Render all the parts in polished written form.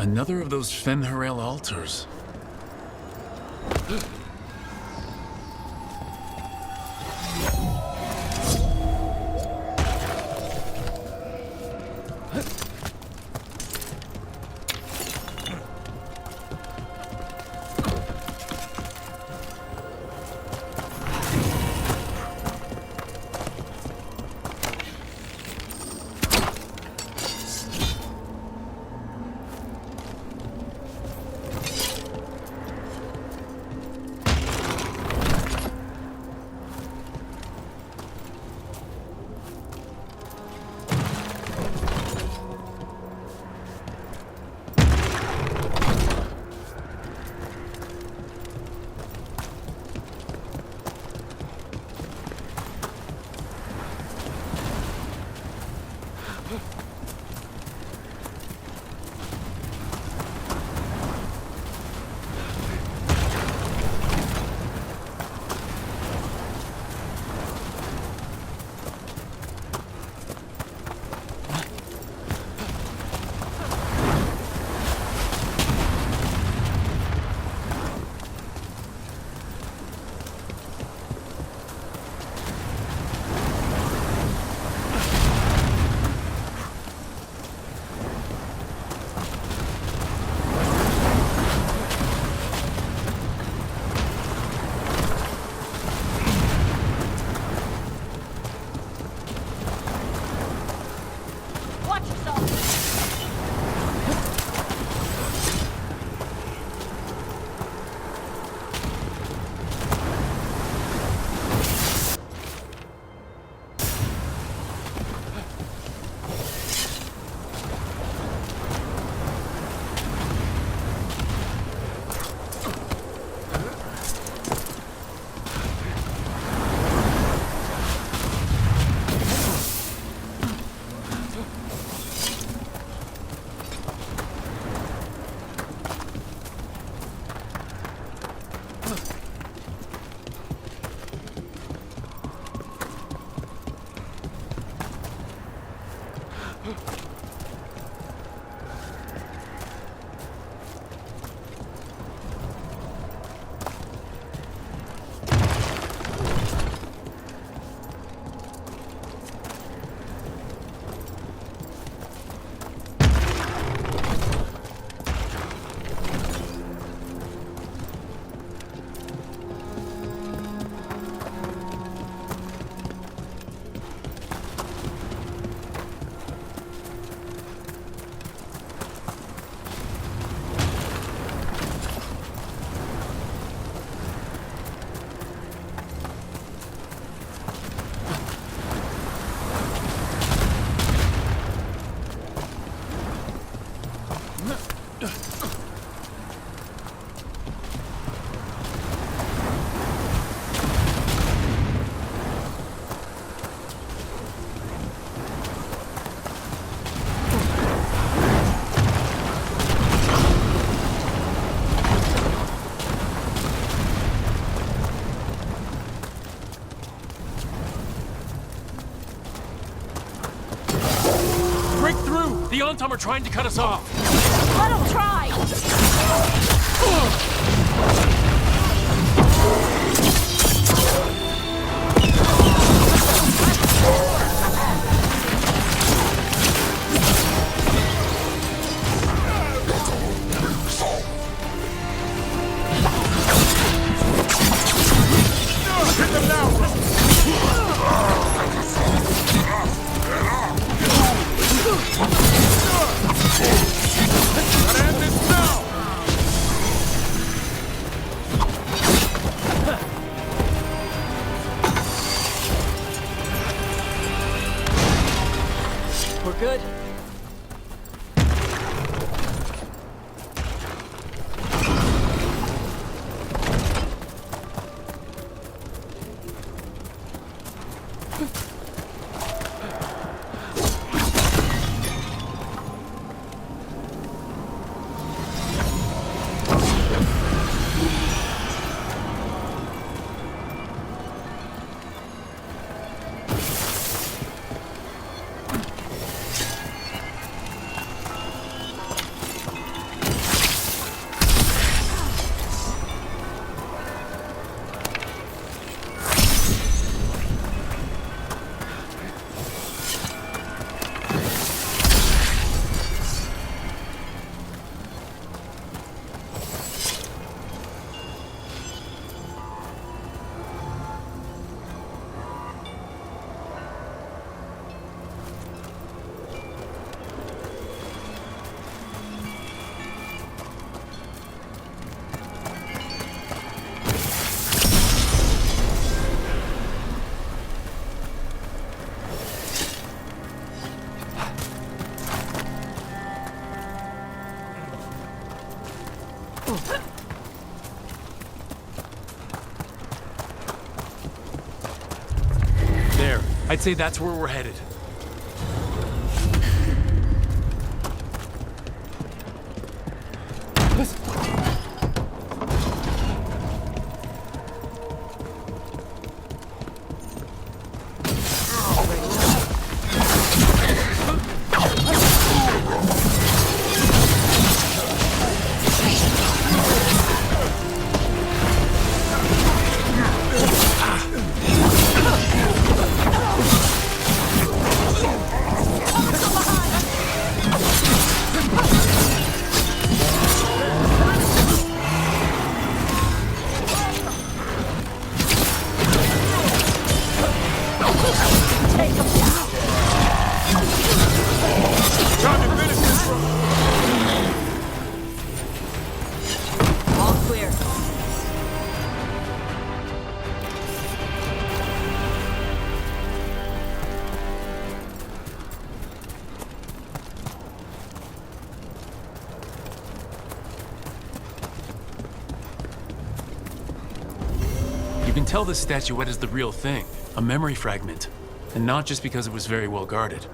Another of those Fen'Harel altars. The Ontom are trying to cut us off! Let them try! Hit them now! Gotta end this now! We're good. I'd say that's where we're headed. You can tell this statuette is the real thing, a memory fragment, and not just because it was very well guarded.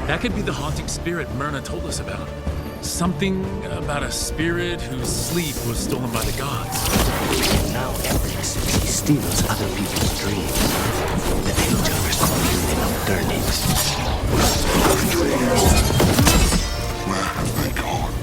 That could be the haunting spirit Myrna told us about. Something about a spirit whose sleep was stolen by the gods. Now ethics, he steals other people's dreams. The Pagers call him the Nocturnix. Where have they gone?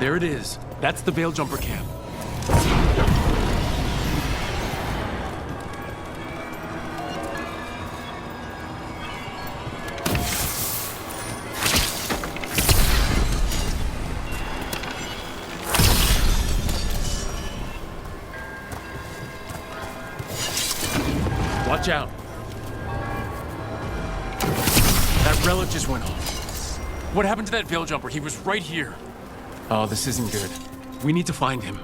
There it is. That's the Veil Jumper camp. Watch out. That relic just went off. What happened to that Veil Jumper? He was right here. Oh, this isn't good. We need to find him.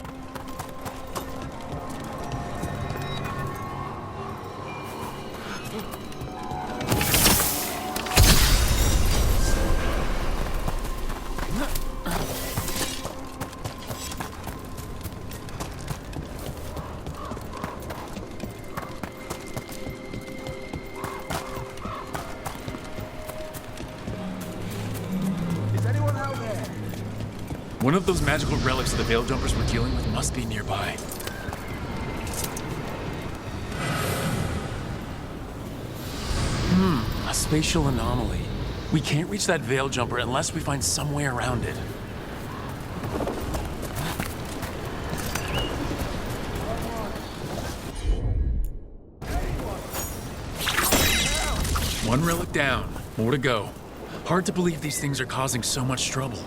One of those magical relics the Veil Jumpers were dealing with must be nearby. A spatial anomaly. We can't reach that Veil Jumper unless we find some way around it. One relic down, more to go. Hard to believe these things are causing so much trouble.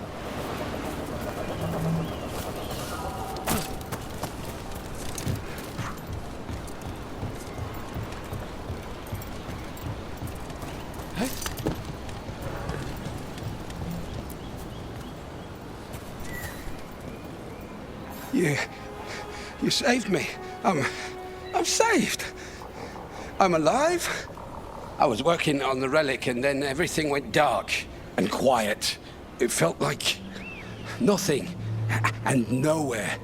You saved me. I'm saved. I'm alive. I was working on the relic and then everything went dark and quiet. It felt like nothing and nowhere.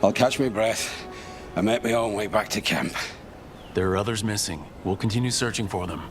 I'll catch my breath and make my own way back to camp. There are others missing. We'll continue searching for them.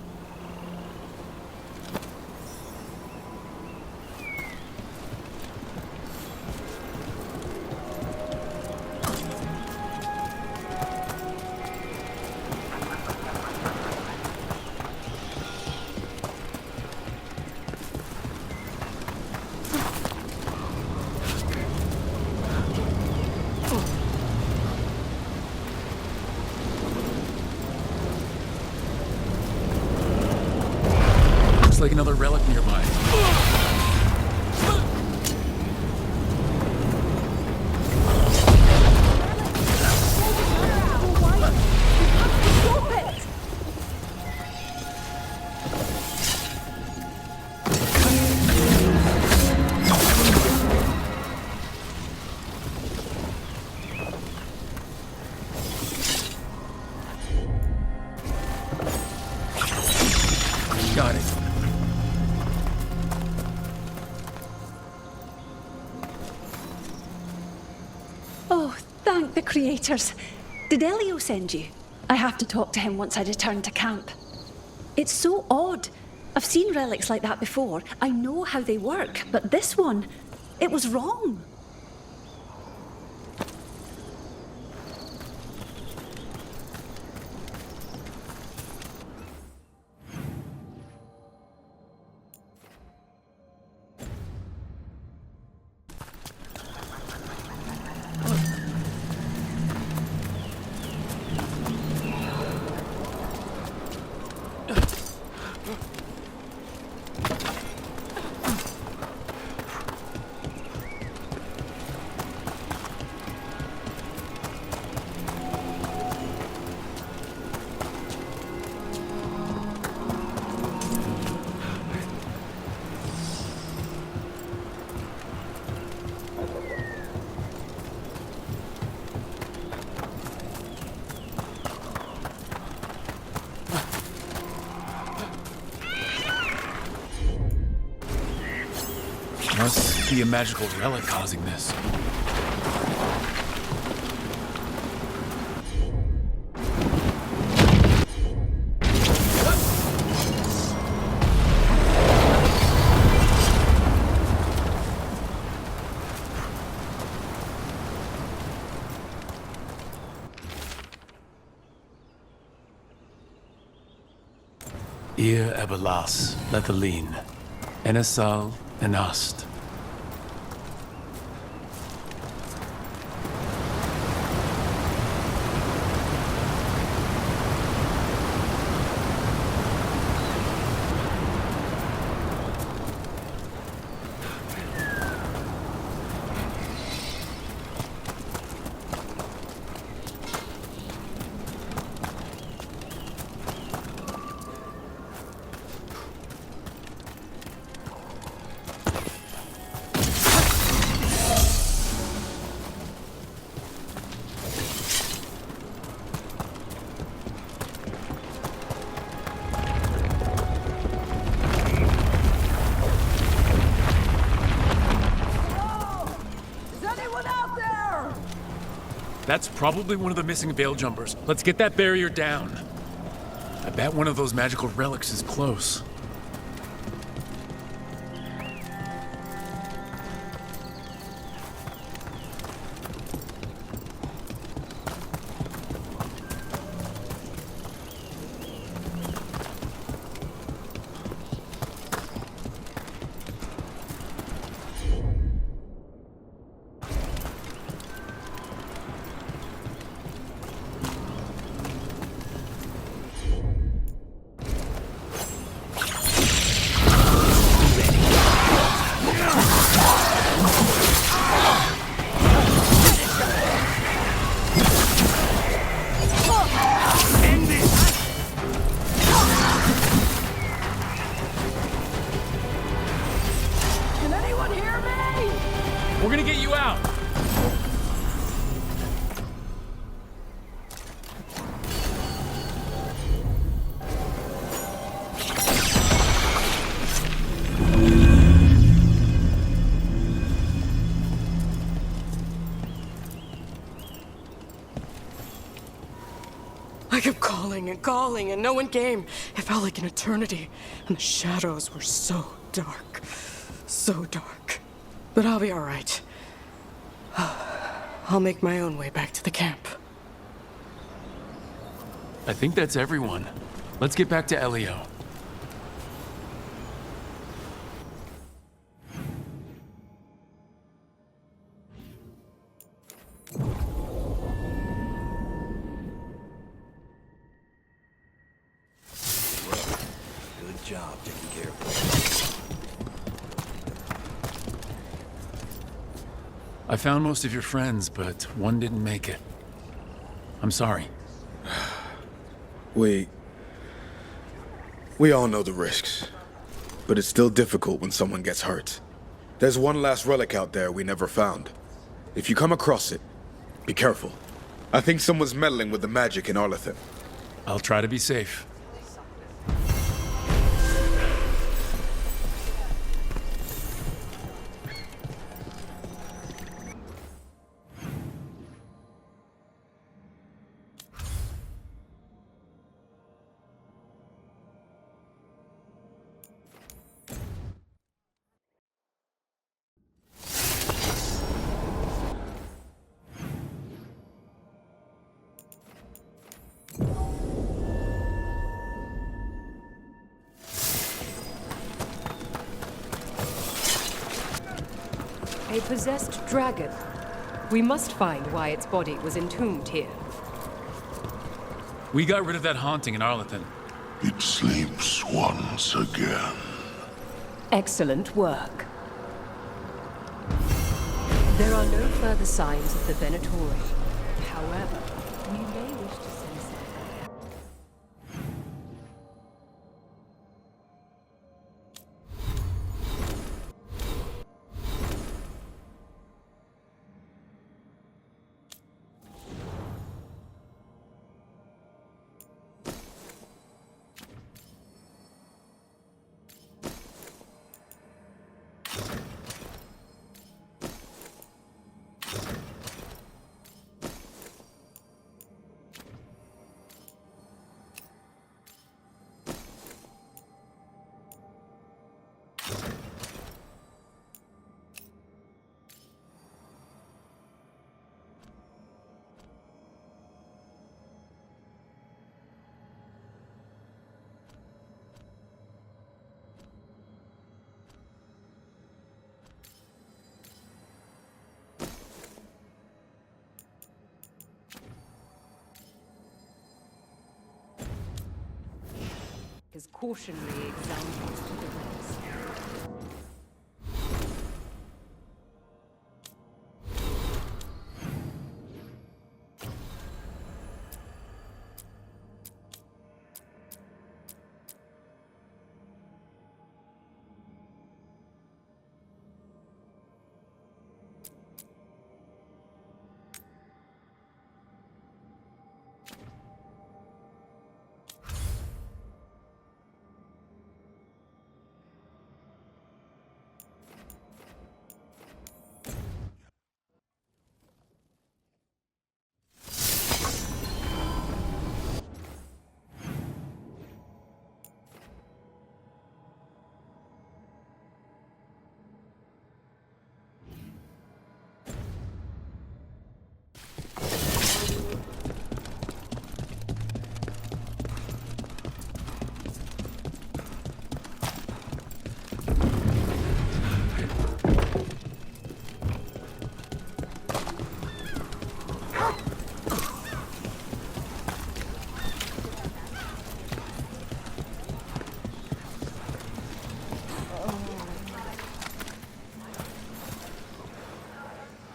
Like another relic nearby. Got it. Oh, thank the creators. Did Elio send you? I have to talk to him once I return to camp. It's so odd. I've seen relics like that before. I know how they work, but this one, it was wrong. Must be a magical relic causing this. Ir Ebelas, Lethaline, Enesal, Enast. That's probably one of the missing veil jumpers. Let's get that barrier down. I bet one of those magical relics is close. We're gonna get you out! I kept calling and no one came. It felt like an eternity, and the shadows were so dark. So dark. But I'll be all right. I'll make my own way back to the camp. I think that's everyone. Let's get back to Elio. Good job taking care of it. I found most of your friends, but one didn't make it. I'm sorry. We all know the risks, but it's still difficult when someone gets hurt. There's one last relic out there we never found. If you come across it, be careful. I think someone's meddling with the magic in Arlethan. I'll try to be safe. A possessed dragon. We must find why its body was entombed here. We got rid of that haunting in Arlethan. It sleeps once again. Excellent work. There are no further signs of the Venatori. However, we may wish to send some. As cautionary examples to the rest.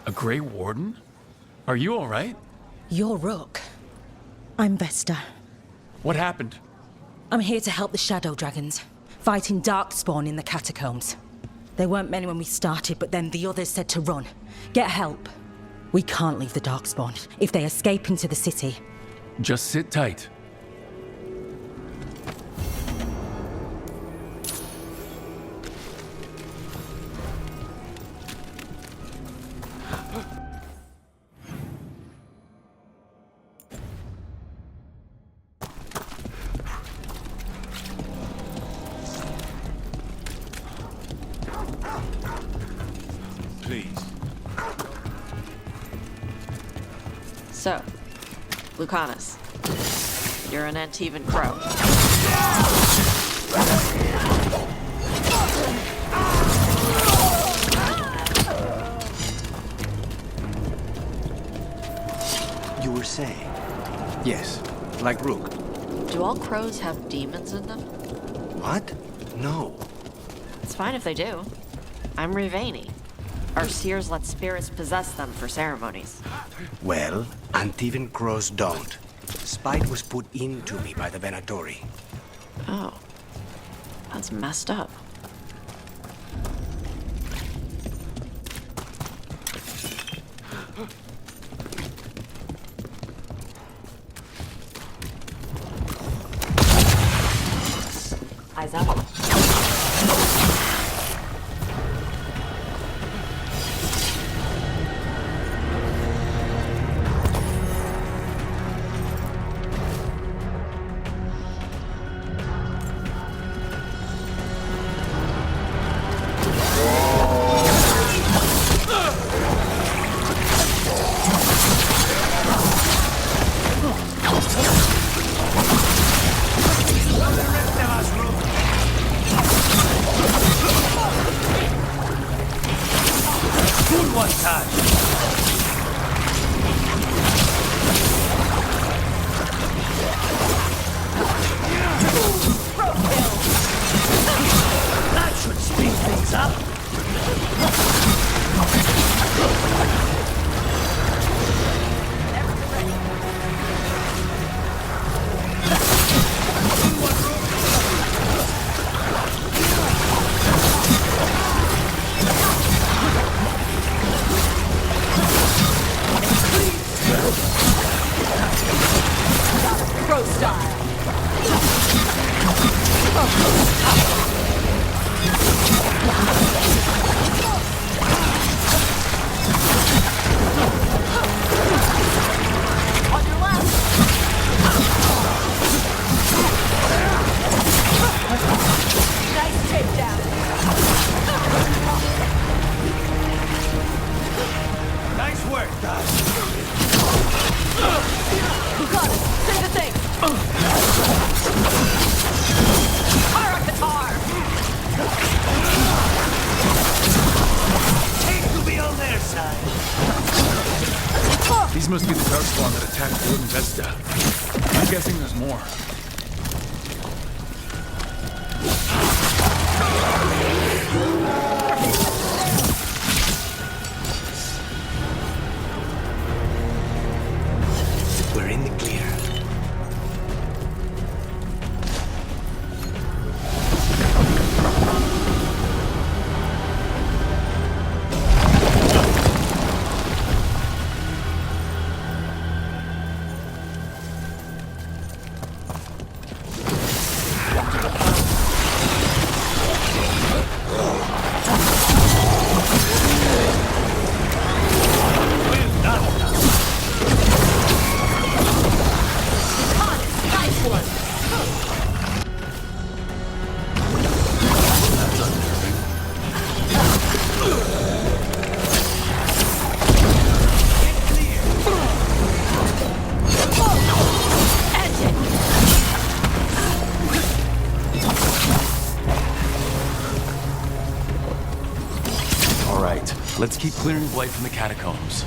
A Grey Warden? Are you all right? You're Rook. I'm Vesta. What happened? I'm here to help the Shadow Dragons, fighting Darkspawn in the catacombs. There weren't many when we started, but then the others said to run. Get help. We can't leave the Darkspawn if they escape into the city. Just sit tight. Please. So, Lucanus, you're an Antivan Crow. You were saying? Yes, like Rook. Do all crows have demons in them? What? No. It's fine if they do. I'm Rivani. Our seers let spirits possess them for ceremonies. Well, Antivan crows don't. Spite was put into me by the Venatori. Oh. That's messed up. Eyes up. These must be the Darkspawn that attacked Warden Vesta. I'm guessing there's more. We're in the clear. Let's keep clearing Blight from the catacombs.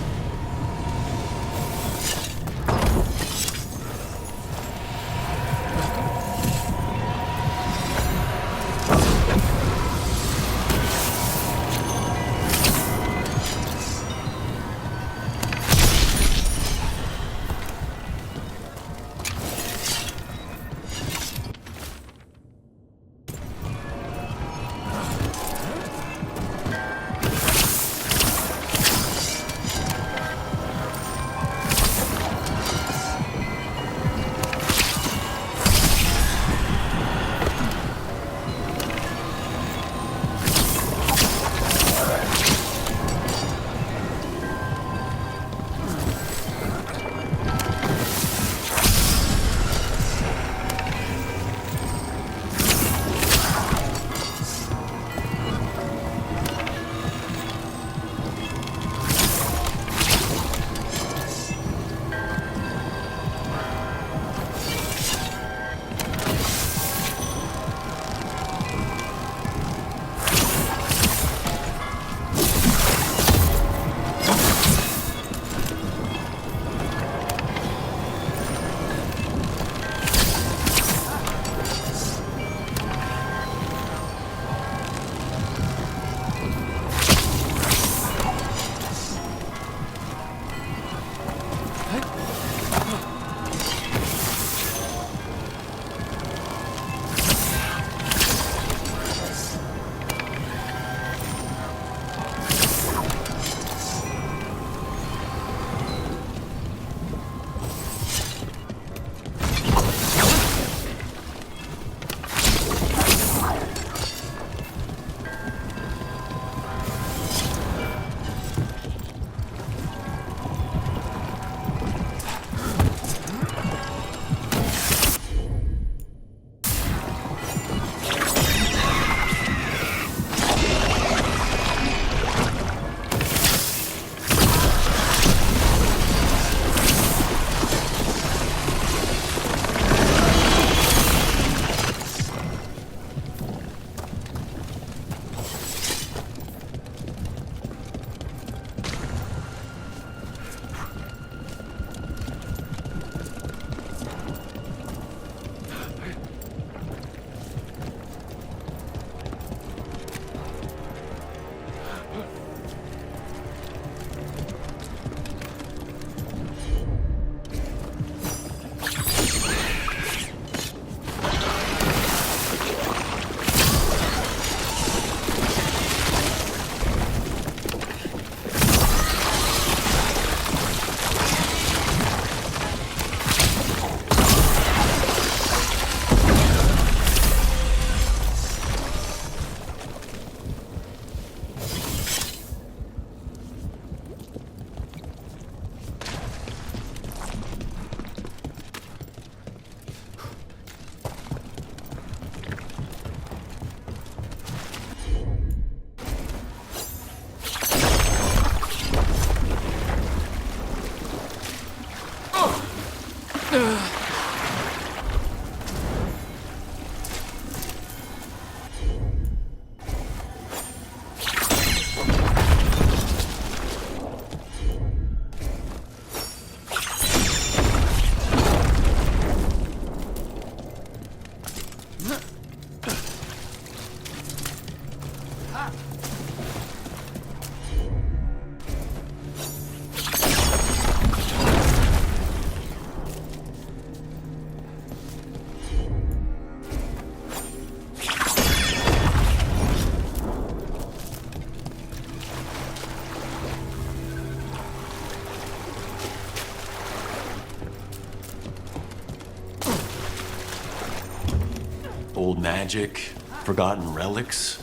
Old magic, forgotten relics.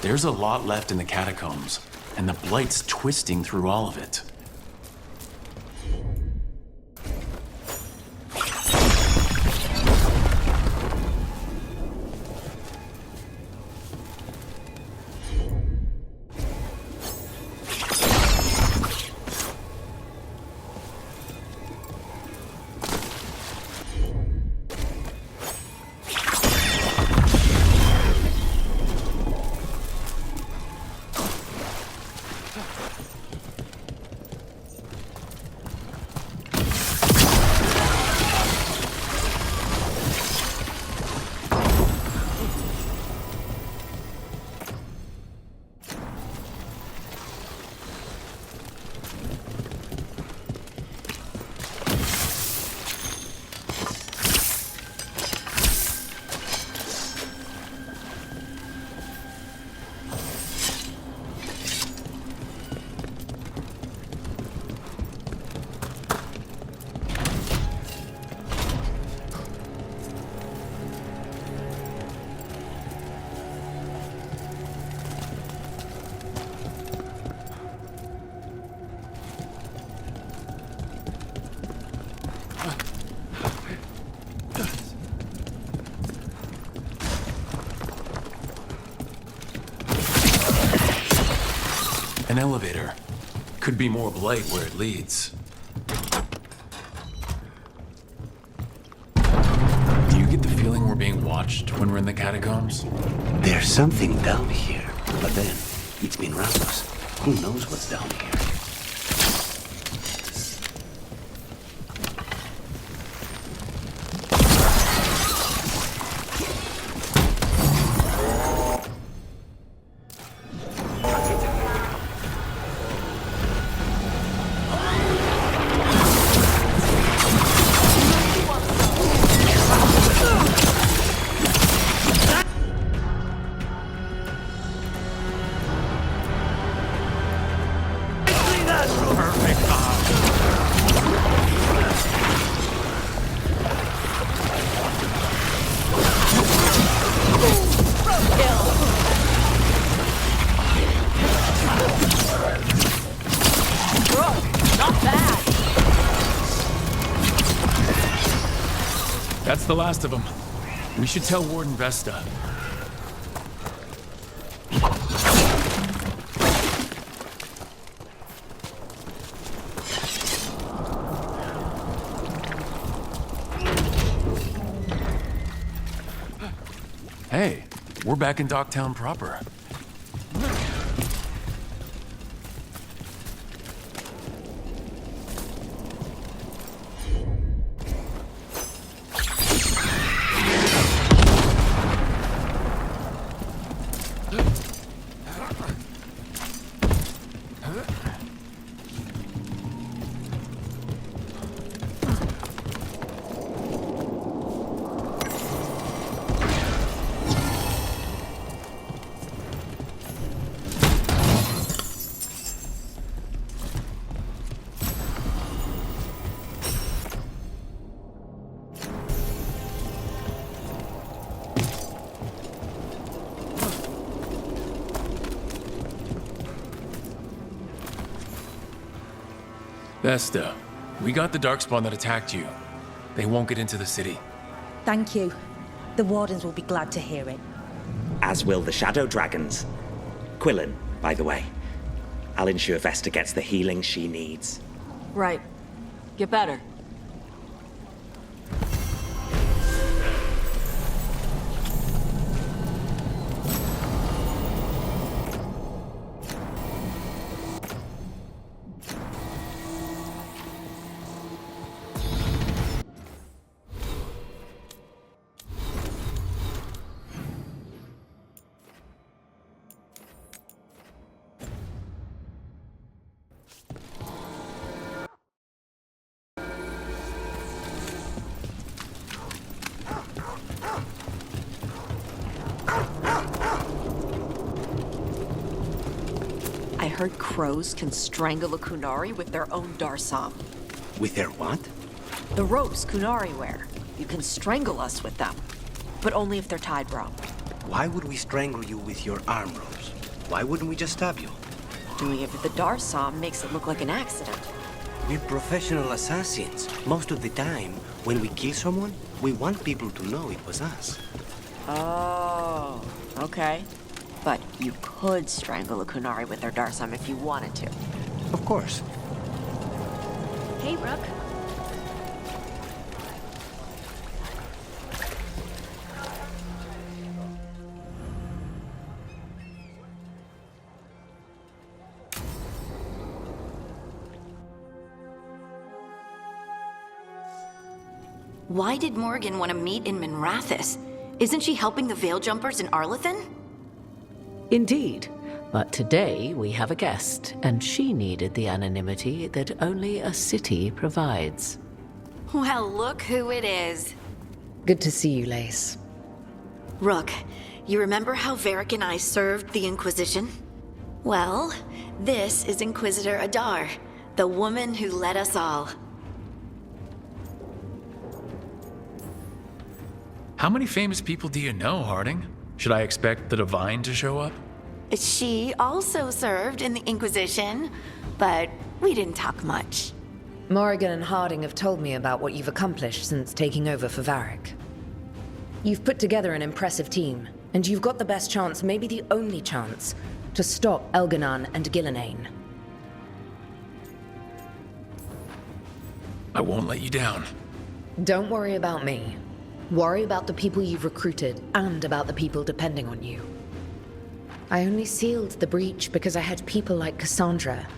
There's a lot left in the catacombs, and the Blight's twisting through all of it. An elevator. Could be more Blight where it leads. Do you get the feeling we're being watched when we're in the catacombs? There's something down here, but then it's been Rasmus. Who knows what's down here? That's the last of them. We should tell Warden Vesta. Hey, we're back in Docktown proper. Vesta, we got the Darkspawn that attacked you. They won't get into the city. Thank you. The Wardens will be glad to hear it. As will the Shadow Dragons. Quillen, by the way. I'll ensure Vesta gets the healing she needs. Right. Get better. I heard crows can strangle a Kunari with their own Darsam. With their what? The ropes Kunari wear. You can strangle us with them. but only if they're tied wrong. Why would we strangle you with your arm ropes? Why wouldn't we just stab you? Doing it with the Darsom makes it look like an accident. We're professional assassins. Most of the time, when we kill someone, we want people to know it was us. Oh, okay. But you could strangle a Kunari with their Darsom if you wanted to. Of course. Hey, Rook. Why did Morgan want to meet in Minrathous? Isn't she helping the Veil Jumpers in Arlathan? Indeed. But today we have a guest, and she needed the anonymity that only a city provides. Well, look who it is. Good to see you, Lace. Rook, you remember how Varric and I served the Inquisition? Well, this is Inquisitor Adar, the woman who led us all. How many famous people do you know, Harding? Should I expect the Divine to show up? She also served in the Inquisition, but we didn't talk much. Morrigan and Harding have told me about what you've accomplished since taking over for Varric. You've put together an impressive team, and you've got the best chance, maybe the only chance, to stop Elganon and Gillenane. I won't let you down. Don't worry about me. Worry about the people you've recruited, and about the people depending on you. I only sealed the breach because I had people like Cassandra,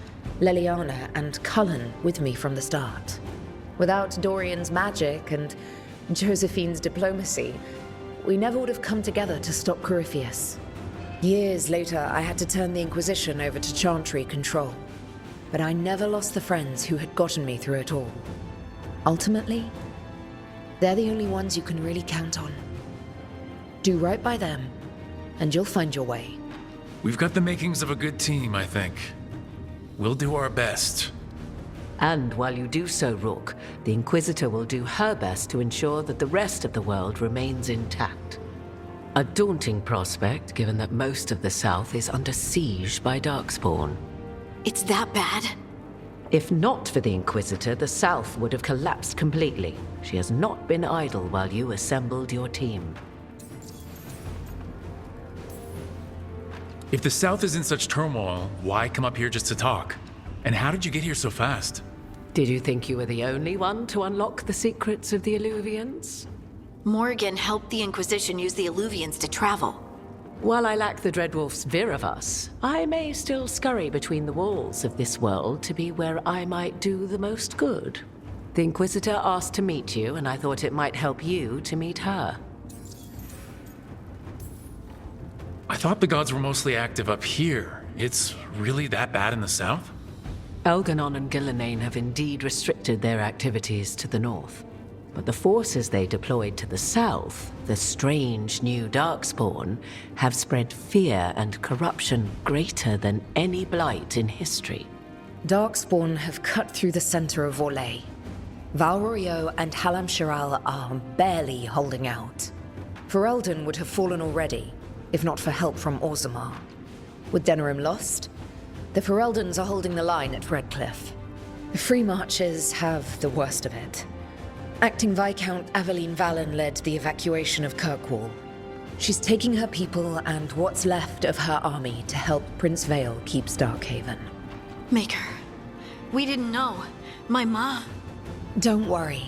Leliana, and Cullen with me from the start. Without Dorian's magic and Josephine's diplomacy, we never would have come together to stop Corypheus. Years later, I had to turn the Inquisition over to Chantry control. But I never lost the friends who had gotten me through it all. Ultimately, they're the only ones you can really count on. Do right by them, and you'll find your way. We've got the makings of a good team, I think. We'll do our best. And while you do so, Rook, the Inquisitor will do her best to ensure that the rest of the world remains intact. A daunting prospect, given that most of the South is under siege by Darkspawn. It's that bad? If not for the Inquisitor, the South would have collapsed completely. She has not been idle while you assembled your team. If the South is in such turmoil, why come up here just to talk? And how did you get here so fast? Did you think you were the only one to unlock the secrets of the Illuvians? Morgan helped the Inquisition use the Illuvians to travel. While I lack the Dreadwolf's Viravus, I may still scurry between the walls of this world to be where I might do the most good. The Inquisitor asked to meet you, and I thought it might help you to meet her. I thought the gods were mostly active up here. It's really that bad in the south? Elganon and Gillenane have indeed restricted their activities to the north. But the forces they deployed to the south, the strange new Darkspawn, have spread fear and corruption greater than any blight in history. Darkspawn have cut through the center of Orlais. Valrorio and Halam Shiral are barely holding out. Ferelden would have fallen already, if not for help from Orzammar. With Denerim lost, the Fereldans are holding the line at Redcliffe. The Free Marchers have the worst of it. Acting Viscount Aveline Valen led the evacuation of Kirkwall. She's taking her people and what's left of her army to help Prince Vale keep Starkhaven. Maker, we didn't know. My ma... Don't worry.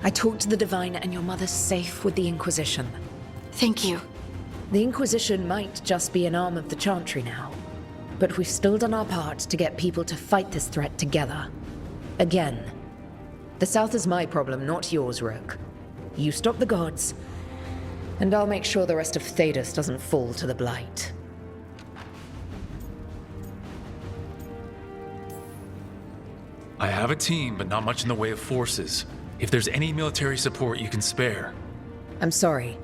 I talked to the Divine and your mother's safe with the Inquisition. Thank you. The Inquisition might just be an arm of the Chantry now, but we've still done our part to get people to fight this threat together. Again. The South is my problem, not yours, Rook. You stop the gods, and I'll make sure the rest of Thedas doesn't fall to the Blight. I have a team, but not much in the way of forces. If there's any military support you can spare. I'm sorry.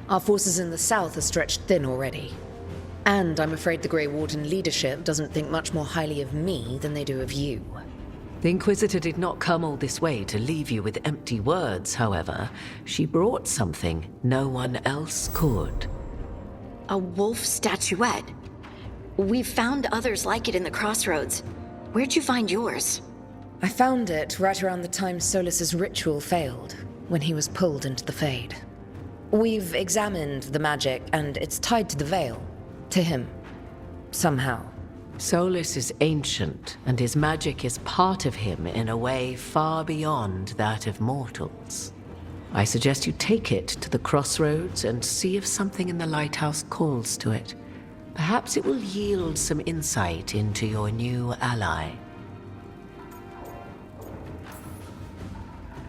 Our forces in the south are stretched thin already. And I'm afraid the Grey Warden leadership doesn't think much more highly of me than they do of you. The Inquisitor did not come all this way to leave you with empty words, however. She brought something no one else could. A wolf statuette? We've found others like it in the crossroads. Where'd you find yours? I found it right around the time Solus's ritual failed, when he was pulled into the Fade. We've examined the magic, and it's tied to the veil. To him. Somehow. Solus is ancient, and his magic is part of him in a way far beyond that of mortals. I suggest you take it to the crossroads and see if something in the lighthouse calls to it. Perhaps it will yield some insight into your new ally.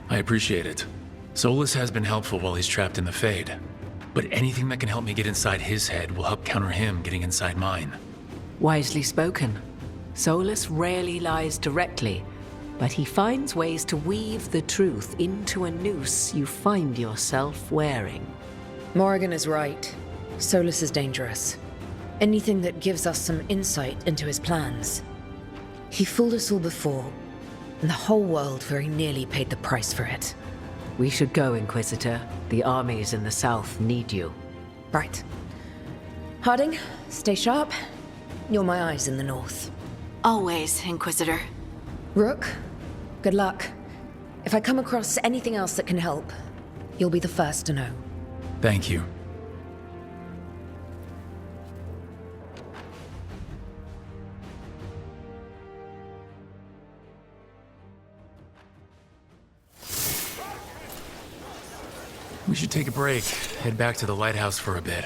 I appreciate it. Solus has been helpful while he's trapped in the Fade. But anything that can help me get inside his head will help counter him getting inside mine. Wisely spoken. Solus rarely lies directly, but he finds ways to weave the truth into a noose you find yourself wearing. Morrigan is right. Solus is dangerous. Anything that gives us some insight into his plans. He fooled us all before, and the whole world very nearly paid the price for it. We should go, Inquisitor. The armies in the south need you. Right. Harding, stay sharp. You're my eyes in the north. Always, Inquisitor. Rook, good luck. If I come across anything else that can help, you'll be the first to know. Thank you. We should take a break, head back to the lighthouse for a bit.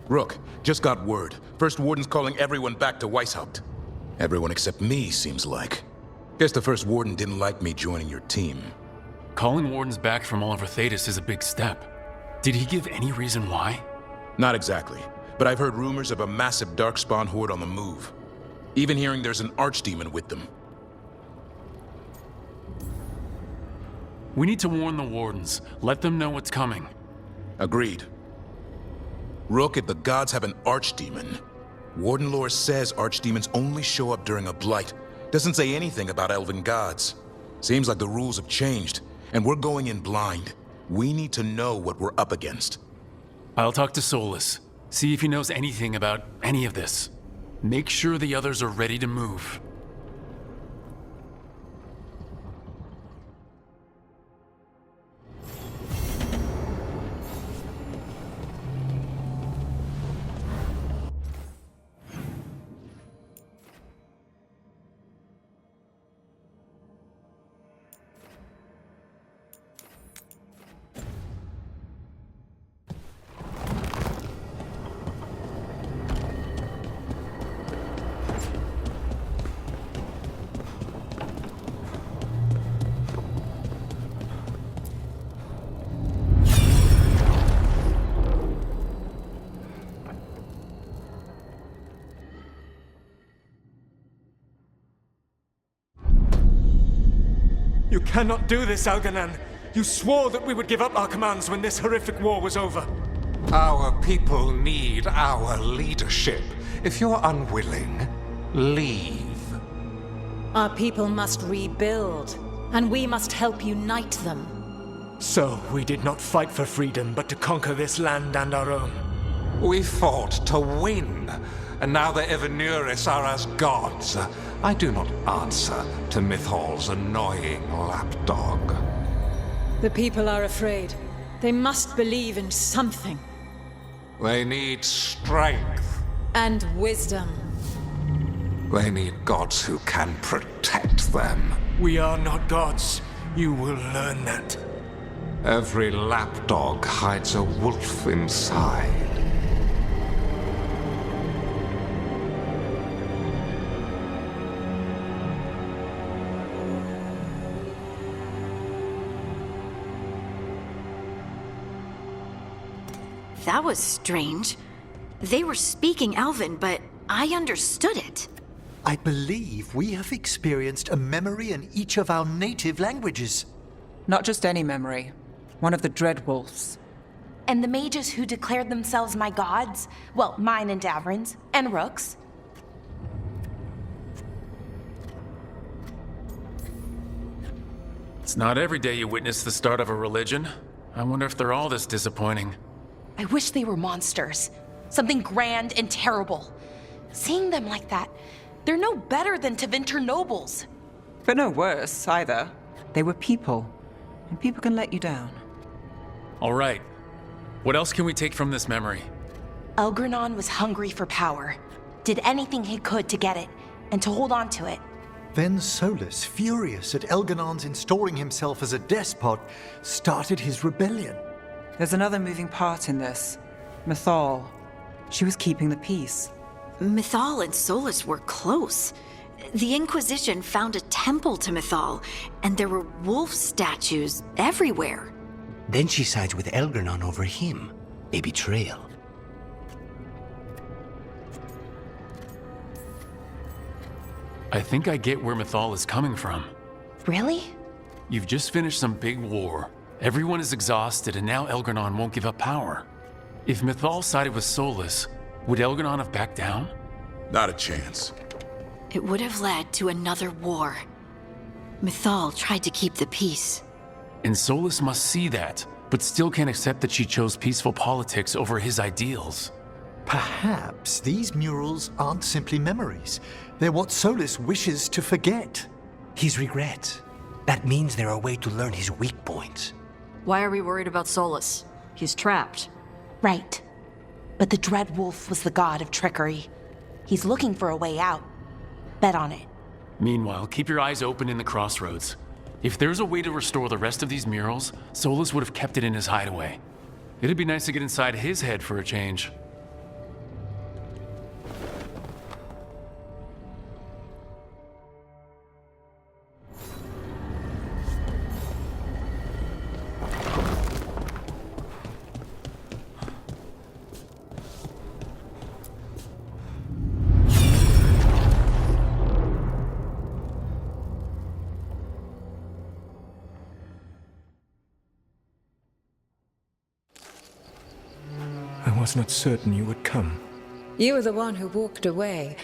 Rook, just got word. First Warden's calling everyone back to Weishaupt. Everyone except me, seems like. Guess the First Warden didn't like me joining your team. Calling Wardens back from all over Thetis is a big step. Did he give any reason why? Not exactly, but I've heard rumors of a massive Darkspawn horde on the move. Even hearing there's an archdemon with them. We need to warn the Wardens. Let them know what's coming. Agreed. Rook, if the gods have an archdemon, Warden lore says archdemons only show up during a blight. Doesn't say anything about elven gods. Seems like the rules have changed, and we're going in blind. We need to know what we're up against. I'll talk to Solus. See if he knows anything about any of this. Make sure the others are ready to move. You cannot do this, Algernon. You swore that we would give up our commands when this horrific war was over. Our people need our leadership. If you're unwilling, leave. Our people must rebuild, and we must help unite them. So, we did not fight for freedom, but to conquer this land and our own. We fought to win, and now the Evenuris are as gods. I do not answer to Mythal's annoying lapdog. The people are afraid. They must believe in something. They need strength. And wisdom. They need gods who can protect them. We are not gods. You will learn that. Every lapdog hides a wolf inside. That was strange. They were speaking Elven, but I understood it. I believe we have experienced a memory in each of our native languages. Not just any memory. One of the Dreadwolves. And the mages who declared themselves my gods? Well, mine and Davrin's, and Rook's. It's not every day you witness the start of a religion. I wonder if they're all this disappointing. I wish they were monsters. Something grand and terrible. Seeing them like that, they're no better than Tevinter nobles. But no worse, either. They were people. And people can let you down. All right. What else can we take from this memory? Elgranon was hungry for power. Did anything he could to get it, and to hold on to it. Then Solus, furious at Elganon's installing himself as a despot, started his rebellion. There's another moving part in this. Mythal. She was keeping the peace. Mythal and Solus were close. The Inquisition found a temple to Mythal, and there were wolf statues everywhere. Then she sides with Elgranon over him. A betrayal. I think I get where Mythal is coming from. Really? You've just finished some big war. Everyone is exhausted, and now Elgranon won't give up power. If Mythal sided with Solus, would Elgranon have backed down? Not a chance. It would have led to another war. Mythal tried to keep the peace. And Solus must see that, but still can't accept that she chose peaceful politics over his ideals. Perhaps these murals aren't simply memories. They're what Solus wishes to forget. His regrets. That means they're a way to learn his weak points. Why are we worried about Solus? He's trapped. Right. But the Dreadwolf was the god of trickery. He's looking for a way out. Bet on it. Meanwhile, keep your eyes open in the crossroads. If there's a way to restore the rest of these murals, Solus would have kept it in his hideaway. It'd be nice to get inside his head for a change. I was not certain you would come. You were the one who walked away.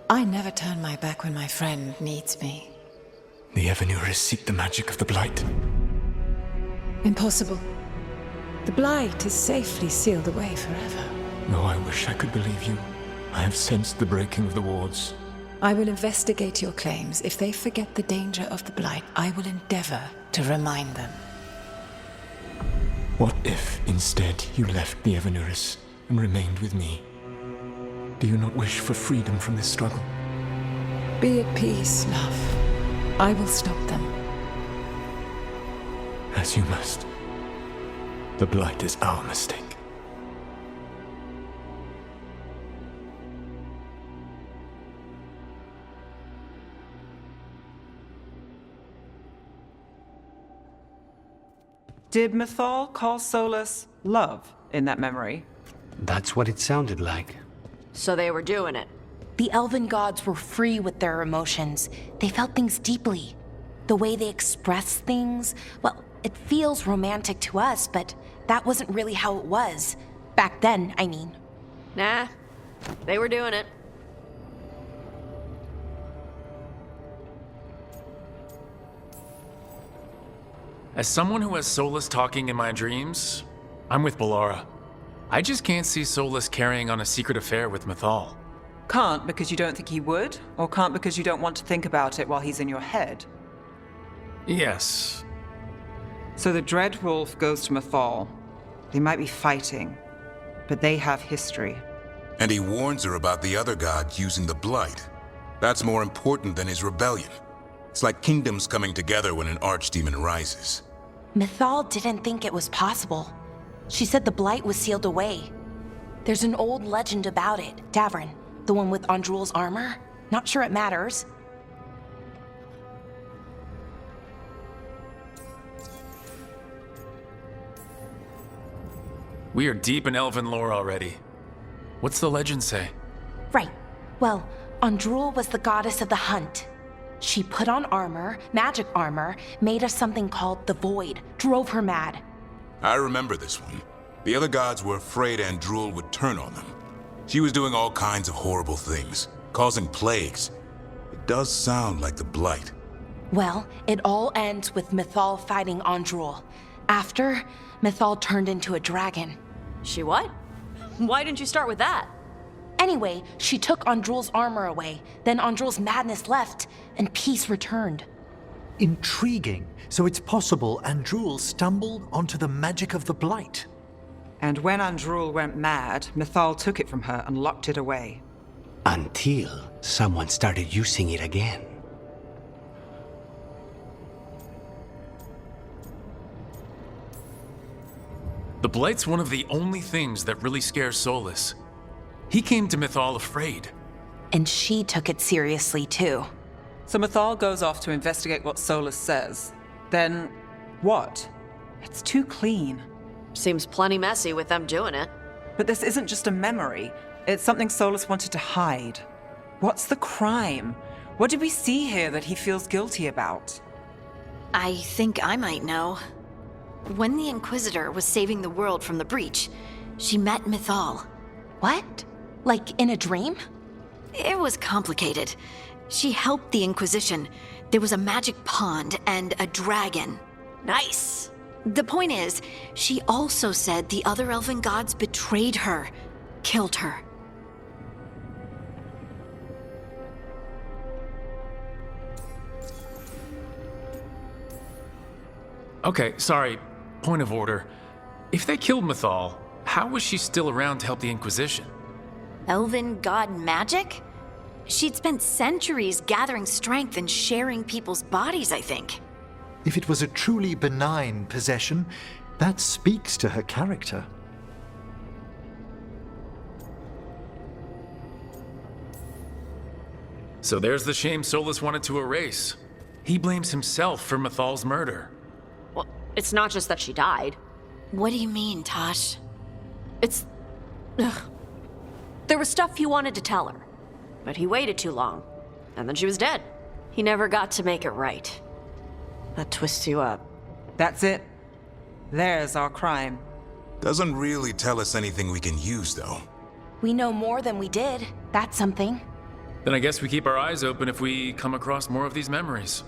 I never turn my back when my friend needs me. The Evanurus seek the magic of the Blight. Impossible. The Blight is safely sealed away forever. Though I wish I could believe you. I have sensed the breaking of the wards. I will investigate your claims. If they forget the danger of the Blight, I will endeavor to remind them. What if, instead, you left the Evanurus and remained with me? Do you not wish for freedom from this struggle? Be at peace, love. I will stop them. As you must. The Blight is our mistake. Did Mythal call Solus love in that memory? That's what it sounded like. So they were doing it. The elven gods were free with their emotions. They felt things deeply. The way they expressed things, well, it feels romantic to us, but that wasn't really how it was. Back then, I mean. Nah, they were doing it. As someone who has Solus talking in my dreams, I'm with Balara. I just can't see Solus carrying on a secret affair with Mythal. Can't because you don't think he would, or can't because you don't want to think about it while he's in your head? Yes. So the Dreadwolf goes to Mythal. They might be fighting, but they have history. And he warns her about the other god using the Blight. That's more important than his rebellion. It's like kingdoms coming together when an archdemon rises. Mythal didn't think it was possible. She said the Blight was sealed away. There's an old legend about it. Davrin, the one with Andrul's armor. Not sure it matters. We are deep in elven lore already. What's the legend say? Right. Well, Andrul was the goddess of the hunt. She put on armor, magic armor, made us something called the Void, drove her mad. I remember this one. The other gods were afraid Andrul would turn on them. She was doing all kinds of horrible things, causing plagues. It does sound like the Blight. Well, it all ends with Mythal fighting Andrul. After, Mythal turned into a dragon. She what? Why didn't you start with that? Anyway, she took Andrul's armor away, then Andrul's madness left, and peace returned. Intriguing. So it's possible Andrul stumbled onto the magic of the Blight. And when Andrul went mad, Mythal took it from her and locked it away. Until someone started using it again. The Blight's one of the only things that really scares Solus. He came to Mythal afraid. And she took it seriously, too. So Mythal goes off to investigate what Solus says. Then, what? It's too clean. Seems plenty messy with them doing it. But this isn't just a memory. It's something Solus wanted to hide. What's the crime? What did we see here that he feels guilty about? I think I might know. When the Inquisitor was saving the world from the breach, she met Mythal. What? Like in a dream? It was complicated. She helped the Inquisition. There was a magic pond and a dragon. Nice! The point is, she also said the other elven gods betrayed her, killed her. Okay, sorry. Point of order. If they killed Mythal, how was she still around to help the Inquisition? Elven god magic? She'd spent centuries gathering strength and sharing people's bodies, I think. If it was a truly benign possession, that speaks to her character. So there's the shame Solus wanted to erase. He blames himself for Mythal's murder. Well, it's not just that she died. What do you mean, Tosh? It's... Ugh. There was stuff he wanted to tell her, but he waited too long, and then she was dead. He never got to make it right. That twists you up. That's it. There's our crime. Doesn't really tell us anything we can use, though. We know more than we did. That's something. Then I guess we keep our eyes open if we come across more of these memories.